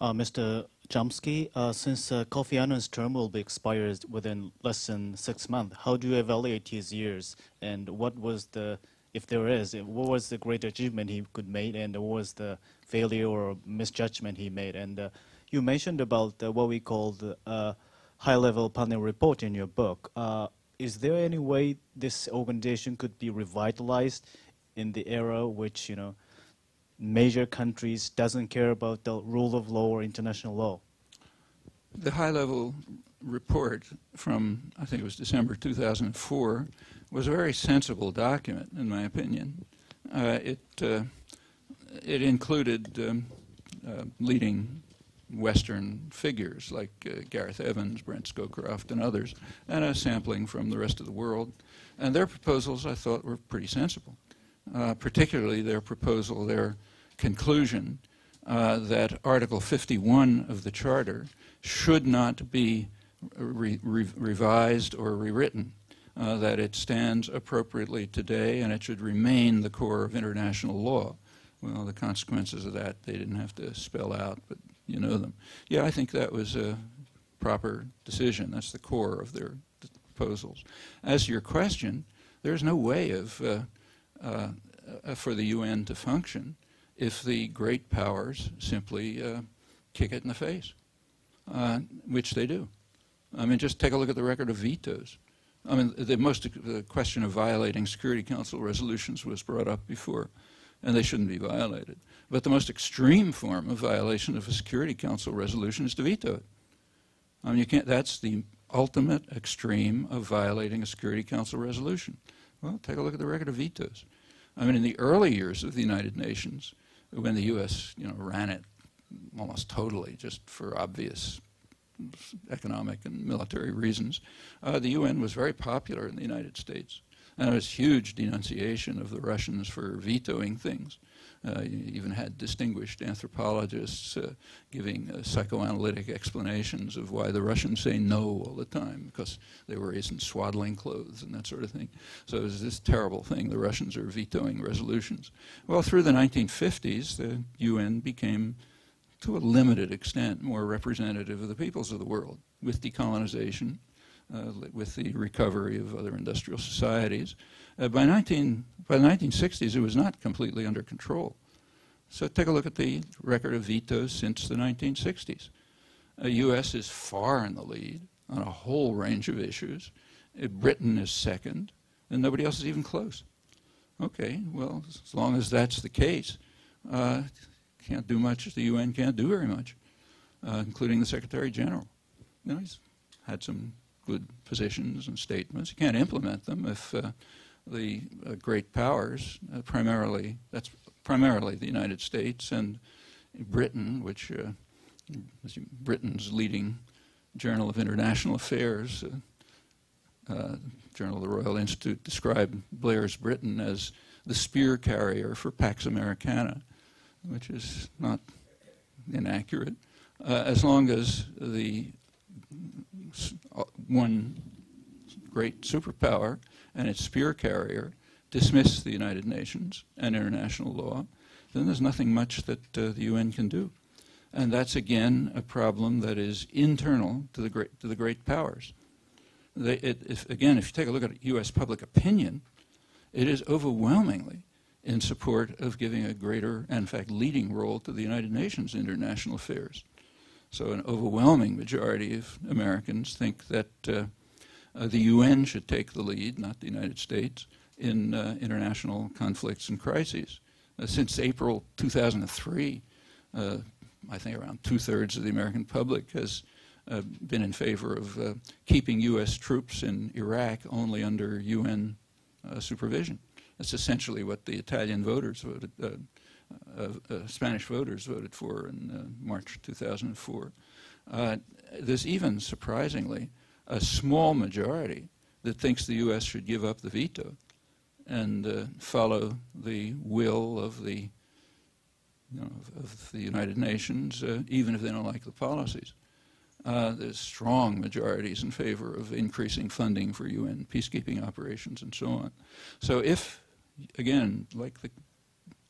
Mr. Chomsky, since Kofi Annan's term will be expired within less than 6 months, how do you evaluate his years? And what was the, if there is, what was the great achievement he could make, and what was the failure or misjudgment he made? And you mentioned about what we call the high-level panel report in your book. Is there any way this organization could be revitalized in the era which, major countries doesn't care about the rule of law or international law? The high-level report from, I think it was December 2004, was a very sensible document, in my opinion. It included leading Western figures like Gareth Evans, Brent Scowcroft, and others, and a sampling from the rest of the world. And their proposals, I thought, were pretty sensible, particularly their proposal, their conclusion that Article 51 of the Charter should not be revised or rewritten, that it stands appropriately today and it should remain the core of international law. Well, the consequences of that they didn't have to spell out, but you know them. Yeah, I think that was a proper decision. That's the core of their proposals. As to your question, there's no way of for the UN to function if the great powers simply kick it in the face, which they do. I mean, just take a look at the record of vetoes. I mean, the question of violating Security Council resolutions was brought up before, and they shouldn't be violated. But the most extreme form of violation of a Security Council resolution is to veto it. I mean, you can't, that's the ultimate extreme of violating a Security Council resolution. Well, take a look at the record of vetoes. I mean, in the early years of the United Nations, when the U.S. Ran it almost totally just for obvious economic and military reasons, the UN was very popular in the United States. And there was huge denunciation of the Russians for vetoing things. You even had distinguished anthropologists giving psychoanalytic explanations of why the Russians say no all the time, because they were raised in swaddling clothes and that sort of thing. So it was this terrible thing, the Russians are vetoing resolutions. Well, through the 1950s, the UN became, to a limited extent, more representative of the peoples of the world, with decolonization, with the recovery of other industrial societies. By the 1960s, it was not completely under control. So take a look at the record of vetoes since the 1960s. The U.S. is far in the lead on a whole range of issues. Britain is second, and nobody else is even close. Okay, well, as long as that's the case, can't do much. The UN can't do very much, including the Secretary General. He's had some good positions and statements. You can't implement them if the great powers, primarily the United States and Britain, which Britain's leading Journal of International Affairs, Journal of the Royal Institute, described Blair's Britain as the spear carrier for Pax Americana, which is not inaccurate, as long as the one great superpower and its spear carrier dismiss the United Nations and international law, then there's nothing much that the UN can do. And that's, again, a problem that is internal to the great powers. If you take a look at U.S. public opinion, it is overwhelmingly in support of giving a greater, and in fact leading role to the United Nations international affairs. So an overwhelming majority of Americans think that the UN should take the lead, not the United States, in international conflicts and crises. Since April 2003, I think around 2/3 of the American public has been in favor of keeping U.S. troops in Iraq only under UN supervision. That's essentially what the Italian voters voted, Spanish voters voted for in March 2004. There's even, surprisingly, a small majority that thinks the U.S. should give up the veto and follow the will of the, of the United Nations, even if they don't like the policies. There's strong majorities in favor of increasing funding for UN peacekeeping operations and so on. So if, again, like the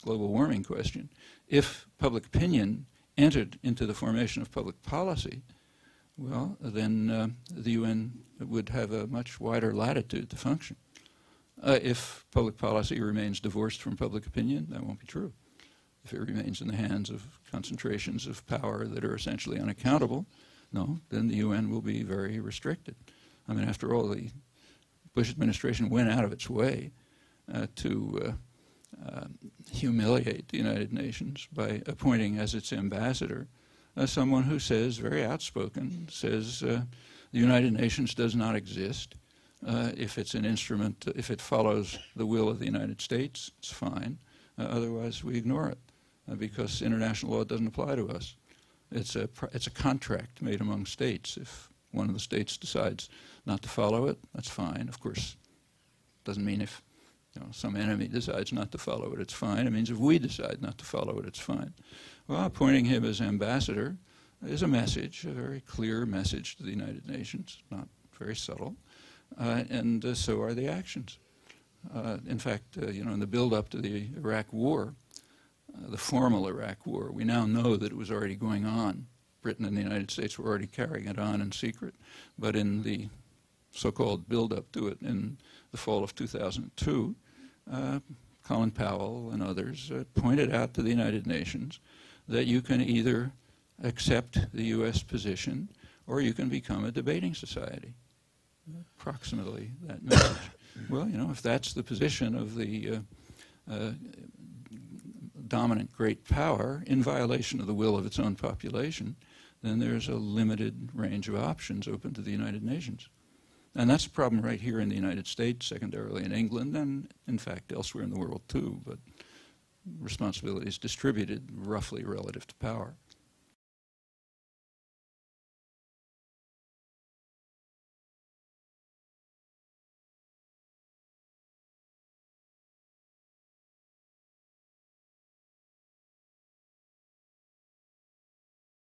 global warming question, if public opinion entered into the formation of public policy, well, then the UN would have a much wider latitude to function. If public policy remains divorced from public opinion, that won't be true. If it remains in the hands of concentrations of power that are essentially unaccountable, no, then the UN will be very restricted. I mean, after all, the Bush administration went out of its way to humiliate the United Nations by appointing as its ambassador someone who says, very outspoken, says the United Nations does not exist. If it's an instrument, if it follows the will of the United States, it's fine. Otherwise, we ignore it because international law doesn't apply to us. It's a contract made among states. If one of the states decides not to follow it, that's fine. Of course, it doesn't mean if some enemy decides not to follow it, it's fine. It means if we decide not to follow it, it's fine. Well, appointing him as ambassador is a message, a very clear message to the United Nations, not very subtle, and so are the actions. In fact, in the build-up to the Iraq War, the formal Iraq War, we now know that it was already going on. Britain and the United States were already carrying it on in secret, but in the so-called build-up to it in the fall of 2002, Colin Powell and others pointed out to the United Nations that you can either accept the U.S. position or you can become a debating society. Approximately that message. Well, if that's the position of the dominant great power in violation of the will of its own population, then there's a limited range of options open to the United Nations. And that's a problem right here in the United States, secondarily in England, and in fact elsewhere in the world too, but responsibility is distributed roughly relative to power.